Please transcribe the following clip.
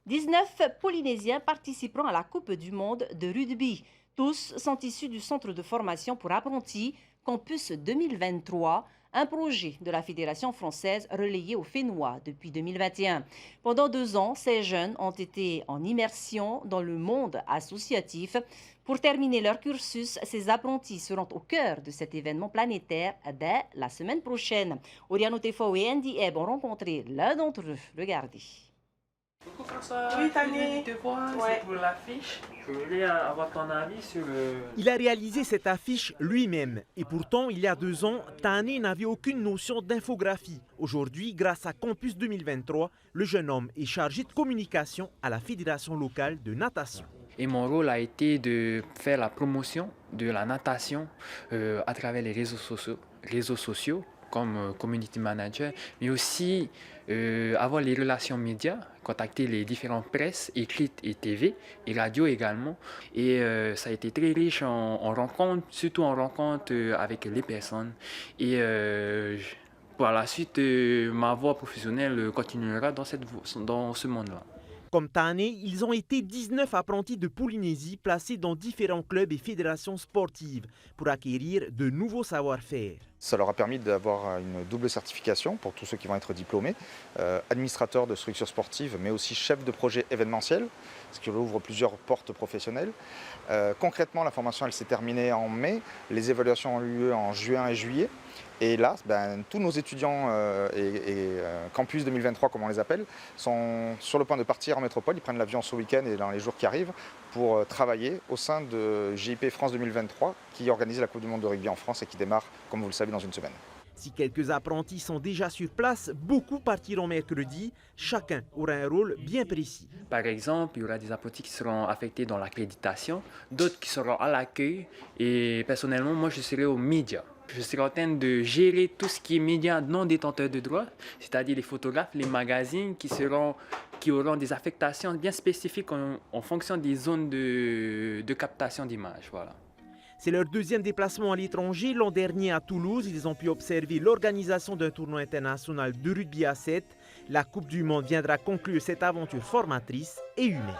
19 Polynésiens participeront à la Coupe du monde de rugby. Tous sont issus du Centre de formation pour apprentis Campus 2023, un projet de la Fédération française relayé au Fénois depuis 2021. Pendant 2 ans, ces jeunes ont été en immersion dans le monde associatif. Pour terminer leur cursus, ces apprentis seront au cœur de cet événement planétaire dès la semaine prochaine. Oriano Tefo et Andy Ebb ont rencontré l'un d'entre eux. Regardez. Coucou François, Oui, Tani. te voir, Ouais. c'est pour l'affiche. Je voulais avoir ton avis sur le... Il a réalisé cette affiche lui-même. Et pourtant, il y a 2 ans, Tani n'avait aucune notion d'infographie. Aujourd'hui, grâce à Campus 2023, le jeune homme est chargé de communication à la Fédération locale de natation. Et mon rôle a été de faire la promotion de la natation à travers les réseaux sociaux comme community manager, mais aussi avoir les relations médias, contacter les différentes presses, écrites et TV, et radio également. Et ça a été très riche en rencontres, surtout en rencontres avec les personnes. Et par la suite, ma voie professionnelle continuera dans ce monde-là. Comme Tani, ils ont été 19 apprentis de Polynésie placés dans différents clubs et fédérations sportives pour acquérir de nouveaux savoir-faire. Ça leur a permis d'avoir une double certification pour tous ceux qui vont être diplômés, administrateurs de structures sportives, mais aussi chef de projet événementiel, ce qui ouvre plusieurs portes professionnelles. Concrètement, la formation elle s'est terminée en mai, les évaluations ont eu lieu en juin et juillet. Et là, tous nos étudiants Campus 2023, comme on les appelle, sont sur le point de partir en métropole. Ils prennent l'avion ce week-end et dans les jours qui arrivent pour travailler au sein de GIP France 2023 qui organise la Coupe du monde de rugby en France et qui démarre, comme vous le savez, dans une semaine. Si quelques apprentis sont déjà sur place, beaucoup partiront mercredi. Chacun aura un rôle bien précis. Par exemple, il y aura des apprentis qui seront affectés dans l'accréditation, d'autres qui seront à l'accueil. Et personnellement, moi, je serai aux médias. Je serai en train de gérer tout ce qui est médias non détenteurs de droits, c'est-à-dire les photographes, les magazines qui auront des affectations bien spécifiques en fonction des zones de captation d'images. Voilà. C'est leur deuxième déplacement à l'étranger. L'an dernier à Toulouse, ils ont pu observer l'organisation d'un tournoi international de rugby à 7. La Coupe du monde viendra conclure cette aventure formatrice et humaine.